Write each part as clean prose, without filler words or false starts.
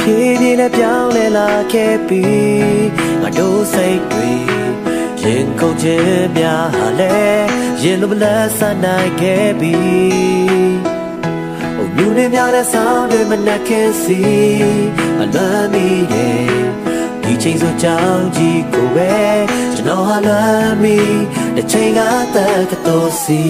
ဖြည်းဖြည်းနဲ့ပြောင်းလဲလာခဲ့ပြီးငါတို့စိတ်တွေရင်ကုန်ခြင်းများဟာလဲရင်လိုမလဲဆန်းနိုင်ခဲ့ပြီးမြူနေများတဲ့ဆောင်းတွေမနှက်ခင်စီအလွမ်းမိရဲ့ဒီချိန်ဆိုကြောင်းကြီးကိုပဲကျွန်တော်ဟာလွမ်းမိတစ်ချိန်ကတက်ကတော်စီ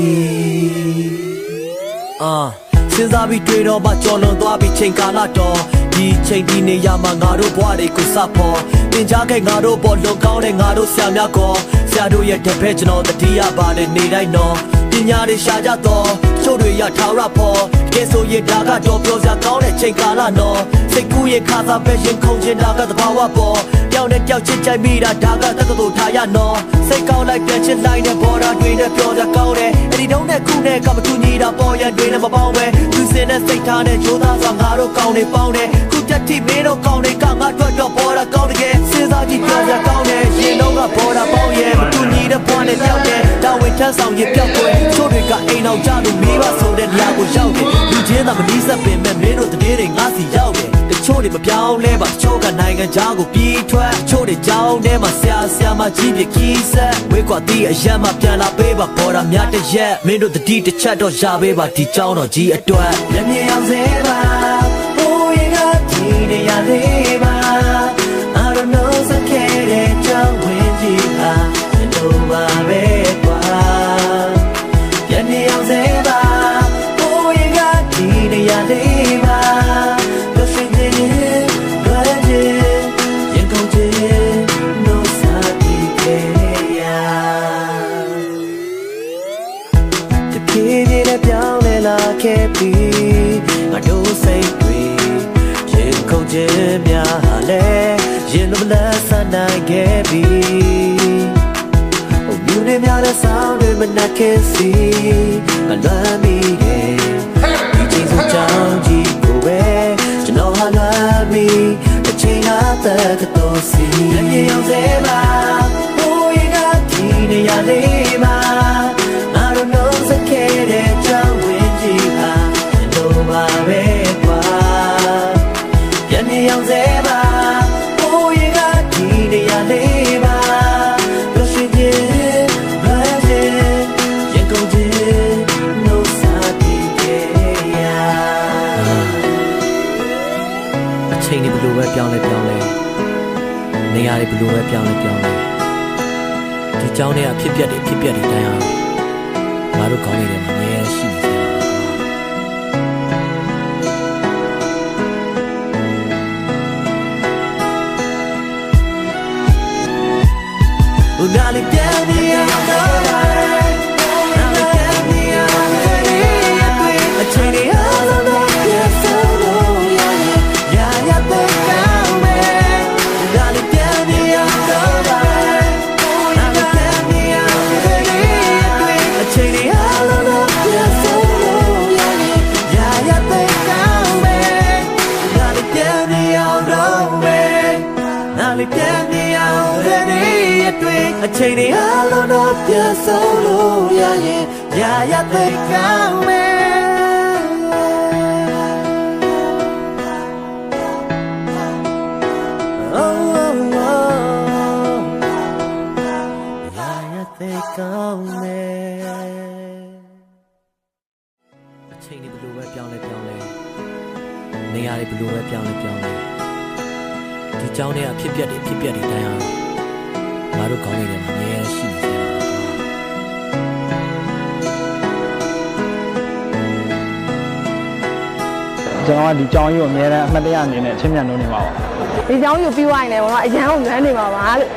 စဉ်းစားပြီးတွေ့တော့မှကြော်လွန်သွားပြီးချိန်ကာလတော့ဒီချိန်ဒီနေရာမှာငါတို့ဘဝတွေကိုစဖို့တင်ကြခဲ့ငါတို့ပေါ်လွန်ကောင်းတဲ့ငါတို့ဆရာများကောဆရာတို့ရဲ့တပည့်ကျွန်တော်တတိယပါတယ်နေတိုင်းတော့ပညာတွေရှာကြတော့ချို့တွေရထားရဖို့ကဲဆိုရဒါကတော့ပြောစရာကောင်းတဲ့ချိန်ကာလတော့စိတ်ကူးရဲ့ခါသာပဲရင်ခုန်ချင်တာကတဘာဝပေါ်ပြောင်းနဲ့ပြောက်ချစ်ကြိုက်မိတာဒါကတက္ကသိုလ်ထားရနော်စိတ်ကောင်းလိုက်ပြန်ချစ်လိုက်တဲ့ဘော်ဒါတွေနဲ့ပြောစရာကောင်းတယ်အဲ့ဒီတုံးနဲ့ခုနဲ့ကမတူညီတာပေါ်ရန်တွေနဲ့မပေါင်းပဲသူစင်တဲ့စိတ်ထားနဲ့ဂျိုးသားစွာငါတို့ကောင်းနေပေါင်းတယ်ခုတက်တိမင်းတို့ကောင်းနေကငါတို့တော့ဘော်ဒါကောင်းတယ်စဉ်းစားကြည့်ပြောစရာကောင်းတယ်ရင်တော့ကဘော်ဒါပေါင်းရဲ့မတူညီတဲ့ဘွားနဲ့ပြောက်တယ်တာဝန်ထမ်းဆောင်ရပြောက်ွယ်ချို့တွေကအိမ်အောင်ကြလို့မိဘဆိုတဲ့နေရာကိုရောက်တယ်လူချင်းသာမနီးစပ်ပင်မဲ့မင်းတို့တည်းတွေငါစီရောက်တယ်တချို့တွေမပြောင်းလဲပါတချို့ကနိုင်ငံခြားကိုပြေးထွက်တချို့တွေကြောင်းထဲမှာဆရာမကြီးပြခီးဆက်ဝေးကွာတီးအရက်မှပြန်လာပေးပါပေါ်တာများတရက်မင်းတို့တတိတစ်ချက်တော့ရပေးပါဒီကြောင်းတော်ကြီးအတွက်မျက်မြင်အောင်စေပါဘိုးရင်ကဒီနေရာလေးပါ I don't know စခဲ့တဲ့ကြောင်းဝင်ကြီးပါတို့ပါပဲကွာမျက်မြင်အောင်စေပါဘိုးရင်ကဒီနေရာလေးပါတို့ရှိနေပြောင်းလဲလာခဲ့ပြီးငါတို့စိတ်တွေရင်ခုန်ခြင်းများဟာလဲရင်လိုမလဲဆန်းနိုင်ခဲ့ပြီးမြူနေများတဲ့ဆောင်းတွေမနှက်ခင်စီအလွမ်းမိရဲ့ဒီချိန်ဆိုကြောင်းကြီးကိုပဲကျွန်တော်ဟာလွမ်းမိတစ်ချိန်ကတက်ကတော်စီရေရောက်စေပါဘိုးရင်ကဒီနေရာလေးမှာI don't know စခဲ့တဲ့ကြောင်းဝင်ကြီးပါတို့ပါပဲကွာပြန်နေအောင်စေပါဘိုးရင်ကဒီနေရာလေးပါလို့ရှိရင်ဘယ်ရင်ကုန်ခြင်းလို့စားပြီးခဲ့ရအချိန်တွေဘယ်လိုပဲပြောင်းလဲနေရာတွေဘယ်လိုပဲပြောင်းလဲဒီကြောင်းတွေအဖြစ်ပြက်တွေတိုင်းအောင်ငါတို့ကောင်းနေတယ်မှာအများရှိနေတယ်။ဦးနာလေးပြန်နေရတော့နာလေးပြန်နေရအချိန်တွေအားလုံးတော့ပြန်ဆုံးလို့ရတဲ့ကောင်းမယ်။နာလေးပြန်နေရတော့နာလေးပြန်နေရအချိန်တွေအားလုံးတော့ပြန်ဆုံးလို့ရတဲ့ကောင်းမယ်။နာလေးပြန်နေရတော့နာလေးပြန်နေရအချိန်တွေအားလုံးတော့ပြန်ဆုံးလို့ရတဲ့ကောင်းမယ်ကောင်းမယ်အချိန်တွေဘယ်လိုပဲပြောင်းလဲနေရာတွေဘယ်လိုပဲပြောင်းလဲဒီကြောင်းတွေအဖြစ်ပြက်တွေတိုင်းအောင်ငါတို့ကောင်းနေတယ်မှာအများရှိနေတယ်ကျွန်တော်ကဒီကြောင်းကြီးကိုအများနဲ့အမှတ်တရအနေနဲ့ချင်းမြန်လို့နေပါပါဒီကြောင်းကြီးကိုပြီးသွားရင်လည်းဘောတော့အရန်ကိုငန်းနေပါပါလို့